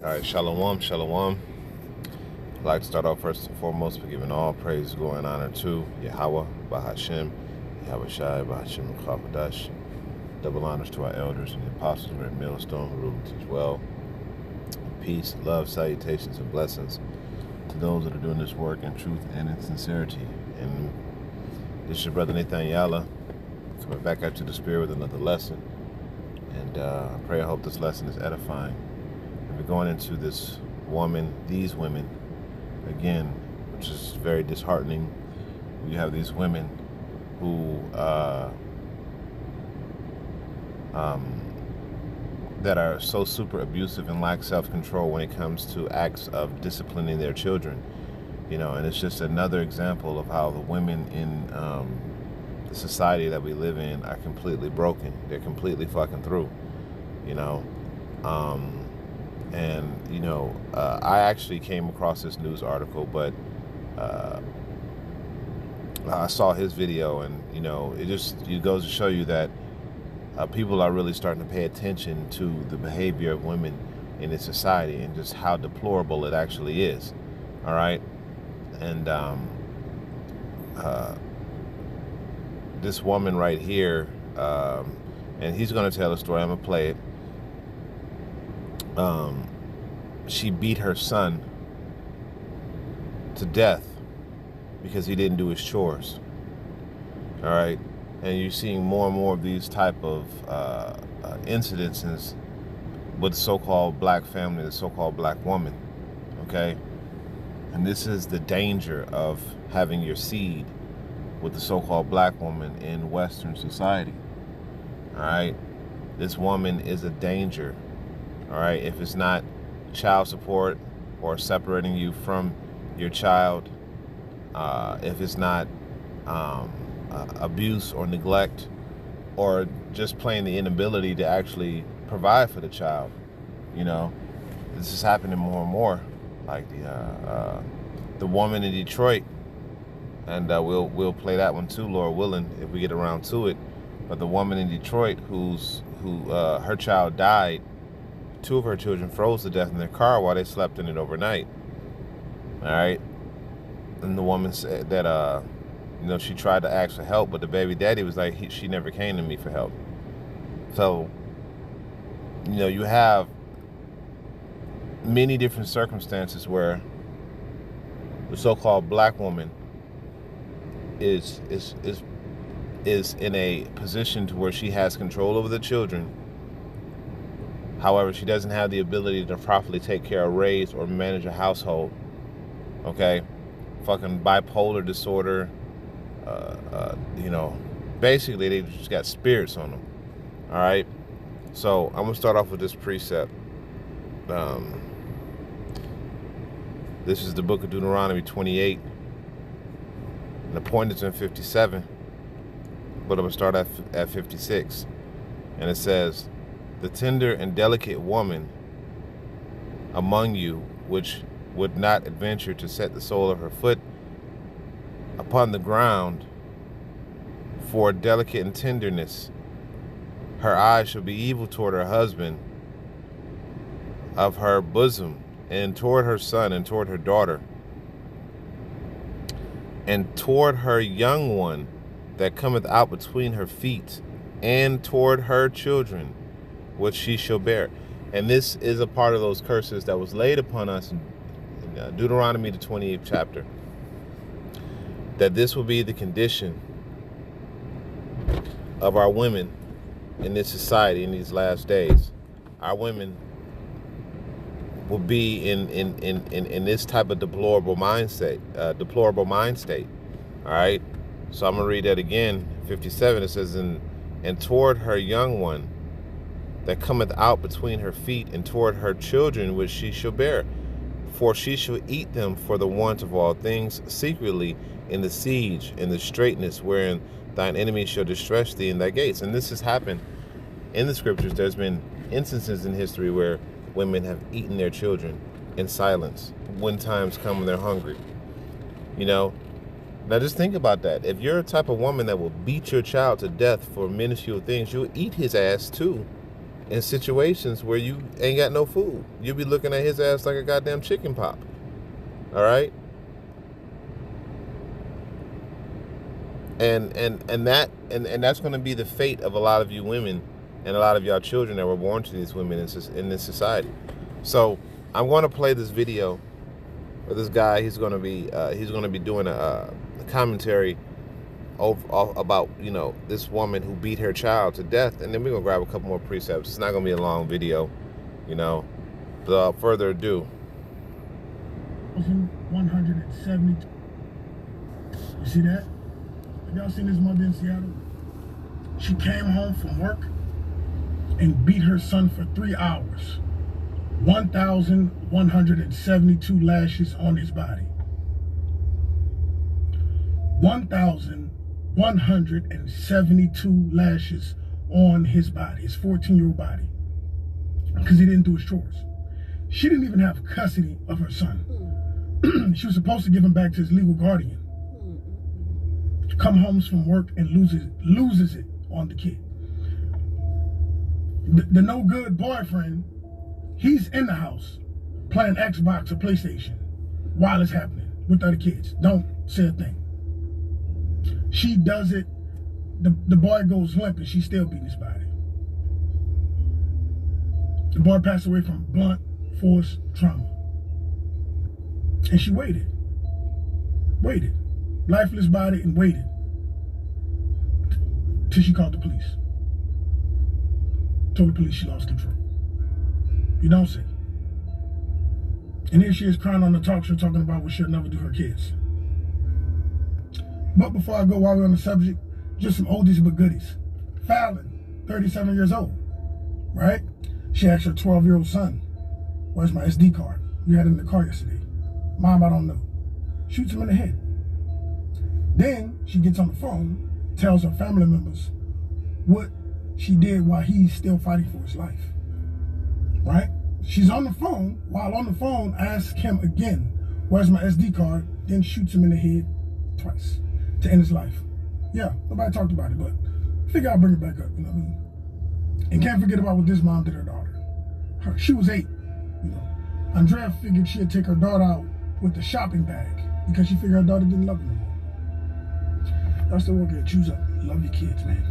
All right, shalom, shalom. I'd like to start off first and foremost by giving all praise, glory, and honor to Yahweh, Bahashem, Yahweh Shai, Bahashem, and Chafadash. Double honors to our elders and the apostles of the millstone who rule and teach well. Peace, love, salutations, and blessings to those that are doing this work in truth and in sincerity. And this is your brother Nathaniel coming back out to the Spirit with another lesson. And I pray, I hope this lesson is edifying. And we're going into these women, again, which is very disheartening. We have these women who that are so super abusive and lack self-control when it comes to acts of disciplining their children. And it's just another example of how the women in the society that we live in are completely broken. They're completely fucking through, I actually came across this news article, but I saw his video, and it goes to show you that people are really starting to pay attention to the behavior of women in this society and just how deplorable it actually is. All right, and this woman right here, and he's going to tell a story. I'm going to play it. She beat her son to death because he didn't do his chores. All right, and you're seeing more and more of these type of incidences with the so-called black family, the so-called black woman. Okay, and this is the danger of having your seed with the so-called black woman in Western society. All right, this woman is a danger. All right, if it's not child support or separating you from your child, if it's not abuse or neglect, or just plain the inability to actually provide for the child, this is happening more and more. Like the woman in Detroit, and we'll play that one too, Lord willing, if we get around to it. But the woman in Detroit who her child died. Two of her children froze to death in their car while they slept in it overnight. All right, and the woman said that she tried to ask for help, but the baby daddy was like, she never came to me for help. So you have many different circumstances where the so-called black woman is in a position to where she has control over the children. However, she doesn't have the ability to properly take care of, raise, or manage a household. Okay? Fucking bipolar disorder. Basically, they just got spirits on them. All right? So, I'm going to start off with this precept. This is the book of Deuteronomy 28. And the point is in 57. But I'm going to start at 56. And it says, "The tender and delicate woman among you, which would not adventure to set the sole of her foot upon the ground for delicate and tenderness, her eyes shall be evil toward her husband of her bosom, and toward her son, and toward her daughter, and toward her young one that cometh out between her feet, and toward her children, which she shall bear." And this is a part of those curses that was laid upon us in Deuteronomy, the 28th chapter. That this will be the condition of our women in this society in these last days. Our women will be in this type of deplorable mind state. All right. So I'm gonna read that again. 57. It says, "And toward her young one that cometh out between her feet, and toward her children which she shall bear. For she shall eat them for the want of all things, secretly in the siege, in the straitness wherein thine enemy shall distress thee in thy gates." And this has happened in the scriptures. There's been instances in history where women have eaten their children in silence when times come when they're hungry. Now just think about that. If you're a type of woman that will beat your child to death for minuscule things, you'll eat his ass too. in situations where you ain't got no food. You'll be looking at his ass like a goddamn chicken pop. All right? And that's going to be the fate of a lot of you women and a lot of y'all children that were born to these women in this society. So I'm going to play this video with this guy. He's going to be doing a commentary about, you know, this woman who beat her child to death, and then we're gonna grab a couple more precepts. It's not gonna be a long video, you know. Without further ado. 170. You see that? Have y'all seen this mother in Seattle? She came home from work and beat her son for 3 hours. 1,172 lashes on his body. 1,172 lashes on his body, his 14-year-old body, because he didn't do his chores. She didn't even have custody of her son. She was supposed to give him back to his legal guardian. Come home from work and loses it on the kid. The no good boyfriend, he's in the house playing Xbox or PlayStation while it's happening with other kids. Don't say a thing. She does it, the boy goes limp and she's still beating his body. The boy passed away from blunt force trauma. And she waited, lifeless body, and waited till she called the police. Told the police she lost control. You don't say. And here she is crying on the talk show talking about what she'll never do for her kids. But before I go, while we're on the subject, just some oldies but goodies. Fallon, 37 years old, right? She asked her 12-year-old son, "Where's my SD card? You had it in the car yesterday." "Mom, I don't know." Shoots him in the head. Then she gets on the phone, tells her family members what she did while he's still fighting for his life, right? She's on the phone. While on the phone, asks him again, "Where's my SD card?" Then shoots him in the head twice to end his life. Yeah, nobody talked about it, but figure I'll bring it back up, you know what I mean? And can't forget about what this mom did her daughter. She was 8, you know. Andrea figured she'd take her daughter out with the shopping bag because she figured her daughter didn't love her no more. Y'all still working at Choose Up. Love your kids, man.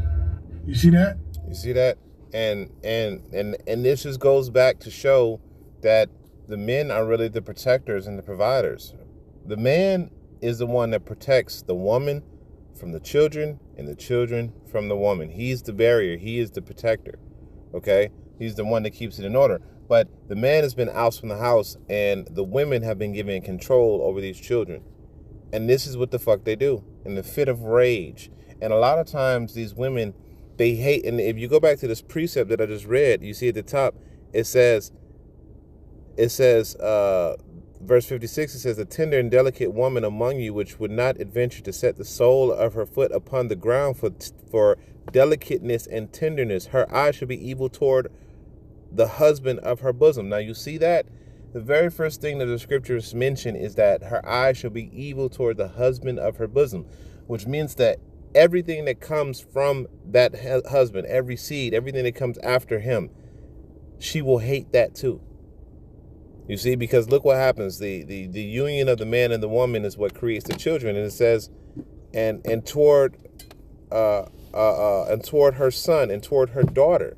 You see that? You see that? And this just goes back to show that the men are really the protectors and the providers. The man is the one that protects the woman from the children and the children from the woman. He's the barrier. He is the protector. Okay? He's the one that keeps it in order. But the man has been ousted from the house, and the women have been given control over these children. And this is what the fuck they do in the fit of rage. And a lot of times these women, they hate. And if you go back to this precept that I just read, you see at the top, it says, verse 56, it says, "A tender and delicate woman among you, which would not adventure to set the sole of her foot upon the ground for delicateness and tenderness. Her eye shall be evil toward the husband of her bosom." Now you see that? The very first thing that the scriptures mention is that her eye shall be evil toward the husband of her bosom, which means that everything that comes from that husband, every seed, everything that comes after him, she will hate that too. You see, because look what happens. The union of the man and the woman is what creates the children. And it says, and toward her son and toward her daughter,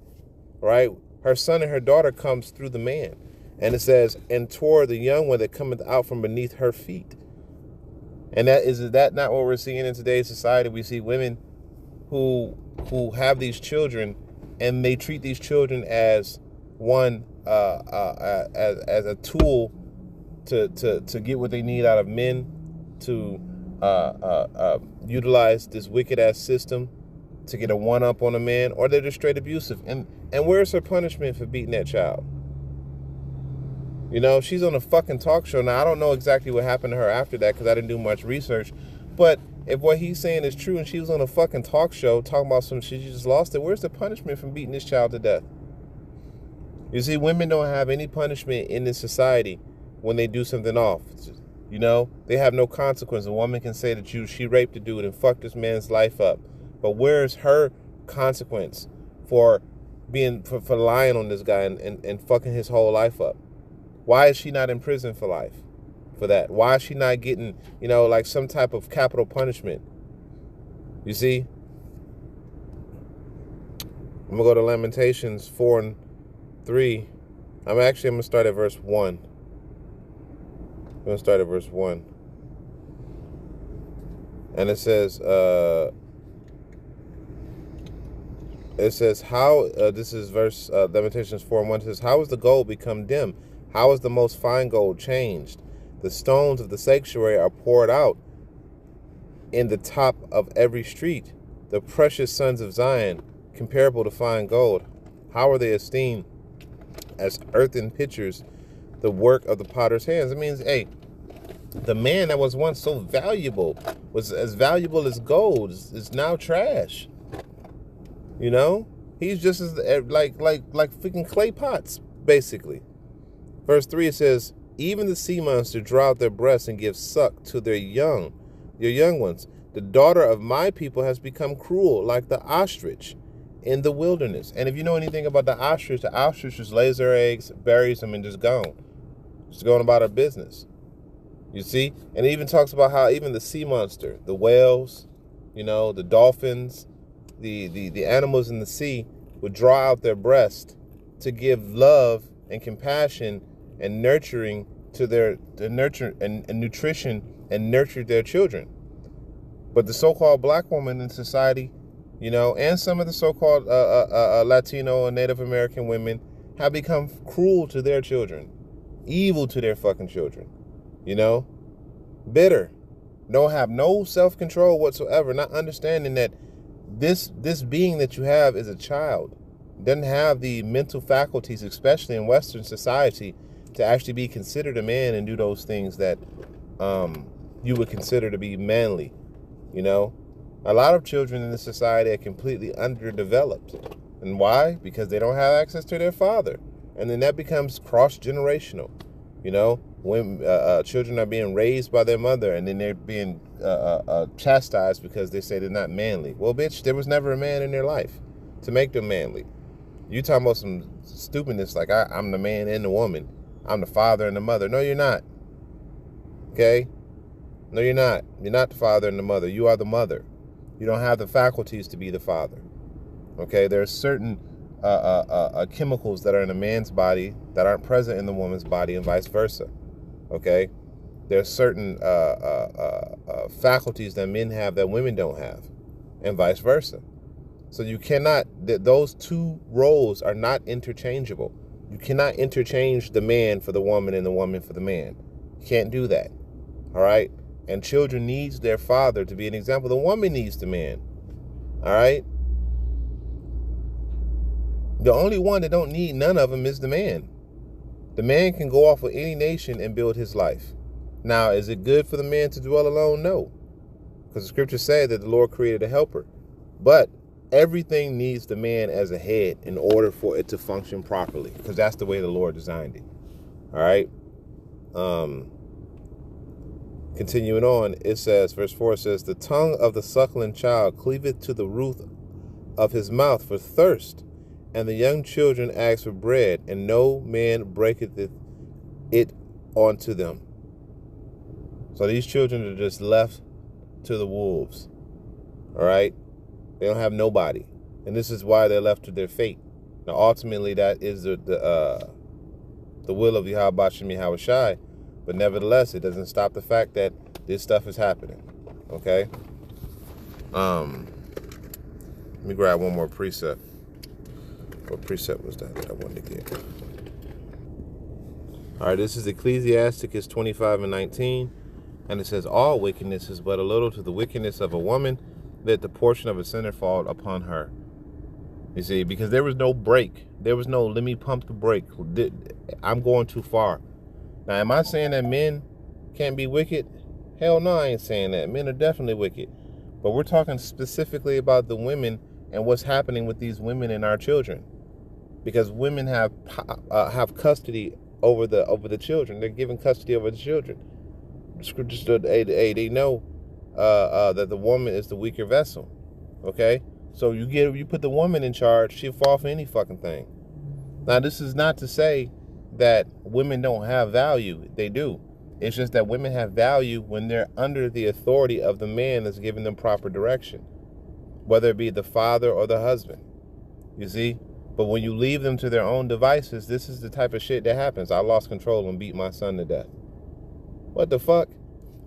right? Her son and her daughter comes through the man. And it says, and toward the young one that cometh out from beneath her feet. And is that not what we're seeing in today's society? We see women who have these children, and they treat these children as one as a tool to get what they need out of men, to utilize this wicked ass system to get a one-up on a man, or they're just straight abusive. And where's her punishment for beating that child? You know, she's on a fucking talk show. Now, I don't know exactly what happened to her after that because I didn't do much research. But if what he's saying is true and she was on a fucking talk show talking about some shit, she just lost it, where's the punishment from beating this child to death? You see, women don't have any punishment in this society when they do something off. You know, they have no consequence. A woman can say that she raped a dude and fucked this man's life up. But where's her consequence for for lying on this guy and fucking his whole life up? Why is she not in prison for life for that? Why is she not getting, like some type of capital punishment? You see? I'm going to go to Lamentations 4 and 3. I'm going to start at verse 1. I'm going to start at verse 1. And it says, how, this is verse, Lamentations 4 and 1, it says, how has the gold become dim? How is the most fine gold changed? The stones of the sanctuary are poured out in the top of every street. The precious sons of Zion, comparable to fine gold. How are they esteemed? As earthen pitchers, the work of the potter's hands. It means, hey, the man that was once so valuable, was as valuable as gold, is now trash. He's just as like freaking clay pots, basically. Verse 3, it says, even the sea monster draw out their breasts and give suck to their young ones. The daughter of my people has become cruel, like the ostrich in the wilderness. And if you know anything about the ostrich just lays their eggs, buries them, and just gone. Just going about her business. You see? And it even talks about how even the sea monster, the whales, the dolphins, the animals in the sea would draw out their breast to give love and compassion and nurturing to their nurture and nutrition and nurture their children. But the so-called black woman in society, and some of the so-called Latino and Native American women have become cruel to their children, evil to their fucking children, bitter, don't have no self-control whatsoever, not understanding that this being that you have is a child, doesn't have the mental faculties, especially in Western society, to actually be considered a man and do those things that you would consider to be manly. A lot of children in this society are completely underdeveloped. And why? Because they don't have access to their father. And then that becomes cross-generational. When children are being raised by their mother and then they're being chastised because they say they're not manly. Well, bitch, there was never a man in their life to make them manly. You talking about some stupidness like I'm the man and the woman. I'm the father and the mother. No, you're not. Okay? No, you're not. You're not the father and the mother. You are the mother. You don't have the faculties to be the father. Okay? There are certain chemicals that are in a man's body that aren't present in the woman's body and vice versa. Okay? There are certain faculties that men have that women don't have and vice versa. So you cannot, those two roles are not interchangeable. You cannot interchange the man for the woman and the woman for the man. You can't do that. All right? And children needs their father to be an example. The woman needs the man. All right? The only one that don't need none of them is the man. The man can go off with any nation and build his life. Now, is it good for the man to dwell alone? No. Because the scriptures say that the Lord created a helper. But everything needs the man as a head in order for it to function properly. Because that's the way the Lord designed it. All right? Continuing on, it says, verse 4 says, the tongue of the suckling child cleaveth to the roof of his mouth for thirst, and the young children ask for bread, and no man breaketh it unto them. So these children are just left to the wolves. All right? They don't have nobody. And this is why they're left to their fate. Now, ultimately, that is the will of Yahweh Shem Yahweh Shai. But nevertheless, it doesn't stop the fact that this stuff is happening. Okay? Let me grab one more precept. What precept was that I wanted to get? All right, this is Ecclesiasticus 25 and 19. And it says, all wickedness is but a little to the wickedness of a woman, that the portion of a sinner fall upon her. You see, because there was no break. There was no, let me pump the brake. I'm going too far. Now, am I saying that men can't be wicked? Hell no, I ain't saying that. Men are definitely wicked. But we're talking specifically about the women and what's happening with these women and our children. Because women have custody over the children. They're given custody over the children. The scriptures, they know that the woman is the weaker vessel. Okay? So you put the woman in charge, she'll fall for any fucking thing. Now, this is not to say that women don't have value. They do. It's just that women have value when they're under the authority of the man that's giving them proper direction, whether it be the father or the husband. You see? But when you leave them to their own devices, this is the type of shit that happens. I lost control and beat my son to death. What the fuck?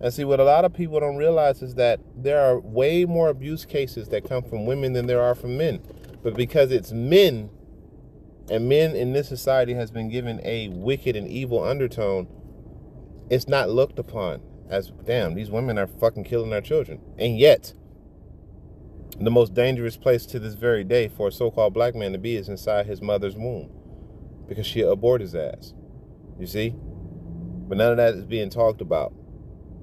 And see, what a lot of people don't realize is that there are way more abuse cases that come from women than there are from men. But because it's men, and men in this society has been given a wicked and evil undertone, it's not looked upon as, damn, these women are fucking killing our children. And yet, the most dangerous place to this very day for a so-called black man to be is inside his mother's womb, because she'll abort his ass. You see? But none of that is being talked about.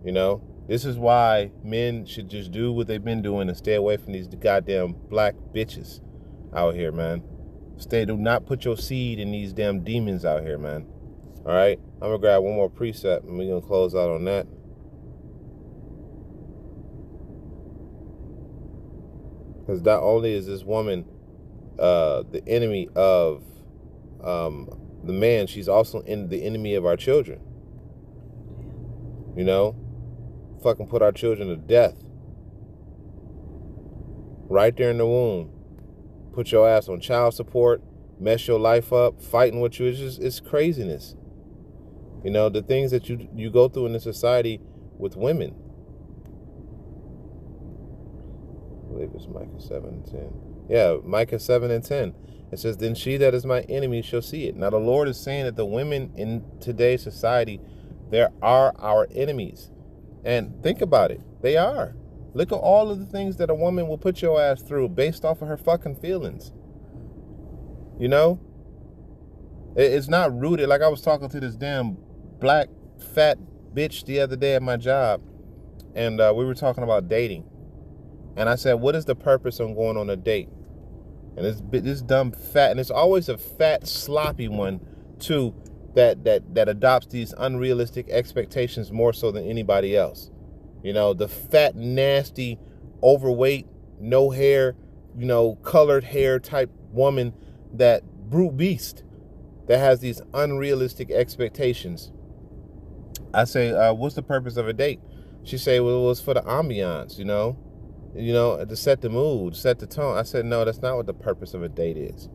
You know? This is why men should just do what they've been doing and stay away from these goddamn black bitches out here, man. Do not put your seed in these damn demons out here, man. All right? I'm going to grab one more precept, and we're going to close out on that. Because not only is this woman the enemy of the man, she's also the enemy of our children. You know? Fucking put our children to death. Right there in the womb. Put your ass on child support, mess your life up, fighting with you. It's craziness. You know, the things that you go through in this society with women. I believe it's Micah 7 and 10. Yeah, Micah 7 and 10. It says, then she that is my enemy shall see it. Now the Lord is saying that the women in today's society, there are our enemies. And think about it. They are. Look at all of the things that a woman will put your ass through based off of her fucking feelings. You know? It's not rooted. Like I was talking to this damn black fat bitch the other day at my job. And we were talking about dating. And I said, what is the purpose on going on a date? And this dumb fat, and it's always a fat, sloppy one, too, that adopts these unrealistic expectations more so than anybody else. You know, the fat, nasty, overweight, no hair, you know, colored hair type woman, that brute beast that has these unrealistic expectations. I say, what's the purpose of a date? She say, well, it was for the ambiance, you know, to set the mood, set the tone. I said, no, that's not what the purpose of a date is.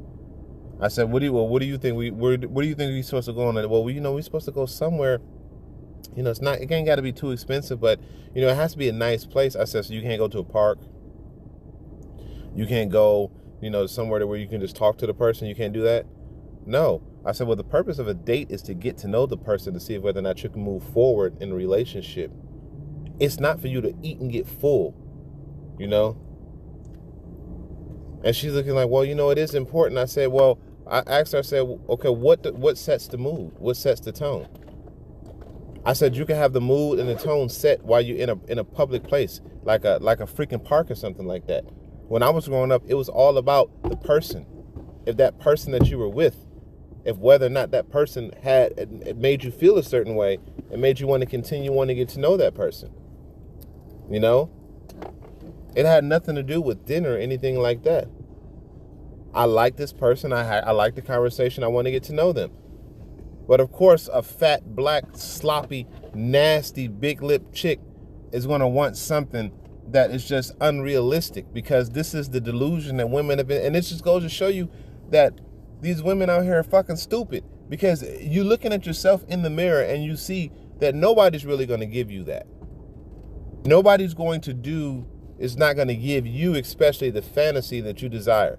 I said, what do you think where do you think we're supposed to go on? Well, we're supposed to go somewhere. You know, it ain't got to be too expensive, but, you know, it has to be a nice place. I said, so you can't go to a park. You can't go, you know, somewhere where you can just talk to the person. You can't do that. No. I said, well, the purpose of a date is to get to know the person, to see whether or not you can move forward in a relationship. It's not for you to eat and get full, you know? And she's looking like, well, you know, it is important. I said, well, I asked her, I said, okay, what sets the mood? What sets the tone? I said, you can have the mood and the tone set while you're in a public place, like a freaking park or something like that. When I was growing up, it was all about the person. If that person that you were with, if whether or not that person it made you feel a certain way, it made you want to continue wanting to get to know that person. You know? It had nothing to do with dinner or anything like that. I like this person. I like the conversation. I want to get to know them. But of course, a fat, black, sloppy, nasty, big lip chick is going to want something that is just unrealistic, because this is the delusion that women have been. And this just goes to show you that these women out here are fucking stupid, because you're looking at yourself in the mirror and you see that nobody's really going to give you that. Nobody's going to is not going to give you, especially the fantasy that you desire.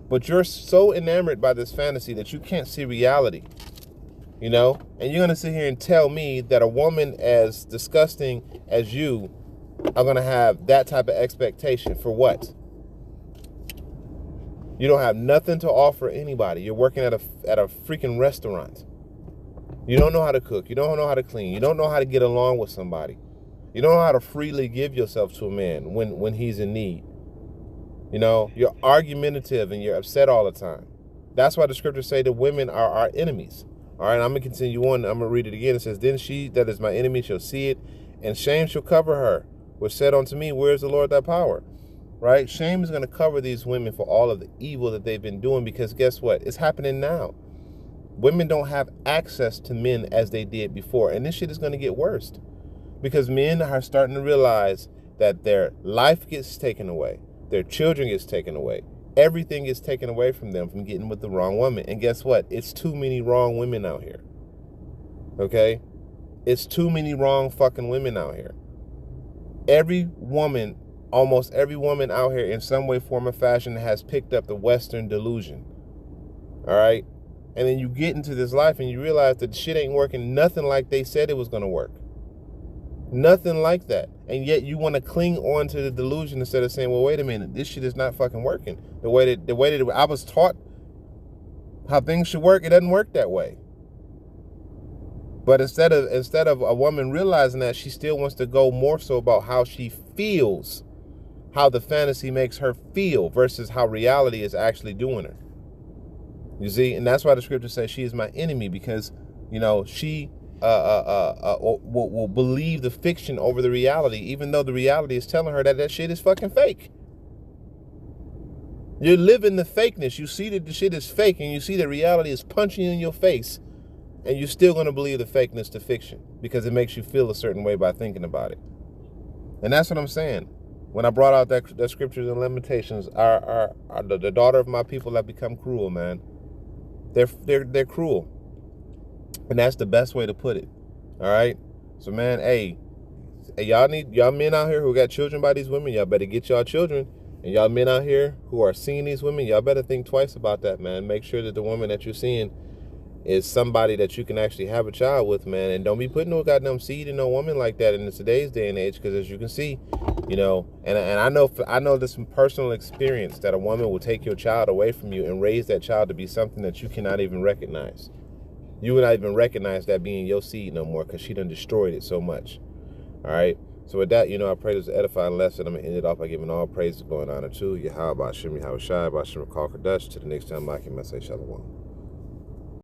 But you're so enamored by this fantasy that you can't see reality. You know, and you're going to sit here and tell me that a woman as disgusting as you are going to have that type of expectation for what? You don't have nothing to offer anybody. You're working at a freaking restaurant. You don't know how to cook. You don't know how to clean. You don't know how to get along with somebody. You don't know how to freely give yourself to a man when he's in need. You know, you're argumentative and you're upset all the time. That's why the scriptures say that women are our enemies. All right, I'm going to continue on. I'm going to read it again. It says, then she that is my enemy shall see it, and shame shall cover her, which said unto me, where is the Lord thy power? right? Shame is going to cover these women for all of the evil that they've been doing, because guess what? It's happening now. Women don't have access to men as they did before. And this shit is going to get worse, because men are starting to realize that their life gets taken away. Their children gets taken away. Everything gets taken away from them from getting with the wrong woman. And guess what? It's too many wrong women out here. Okay? It's too many wrong fucking women out here. Every woman, almost every woman out here in some way, form, or fashion has picked up the Western delusion. All right? And then you get into this life and you realize that shit ain't working nothing like they said it was going to work. Nothing like that. And yet you want to cling on to the delusion instead of saying, well, wait a minute, this shit is not fucking working. The way that I was taught how things should work, it doesn't work that way. But instead of a woman realizing that, she still wants to go more so about how she feels, how the fantasy makes her feel versus how reality is actually doing her. You see? And that's why the scripture says she is my enemy, because, you know, she will believe the fiction over the reality, even though the reality is telling her that that shit is fucking fake. You're living the fakeness. You see that the shit is fake, and you see that reality is punching you in your face, and you're still going to believe the fakeness to fiction because it makes you feel a certain way by thinking about it. And that's what I'm saying. When I brought out that scriptures and limitations, the daughter of my people have become cruel, man. They're cruel. And that's the best way to put it. All right? So, man, hey, y'all men out here who got children by these women, y'all better get y'all children. And y'all men out here who are seeing these women, y'all better think twice about that, man. Make sure that the woman that you're seeing is somebody that you can actually have a child with, man. And don't be putting no goddamn seed in no woman like that in today's day and age, because as you can see, you know, and I know this from personal experience, that a woman will take your child away from you and raise that child to be something that you cannot even recognize. You would not even recognize that being your seed no more, because she done destroyed it so much. All right? So with that, you know, I pray this is an edifying lesson. I'm going to end it off by giving all praise, glory, and honor to Yahweh, Ba'ashem, Yahweh Shai, Ba'ashem, Rakal Kadesh. To the next time, I can say Shalom.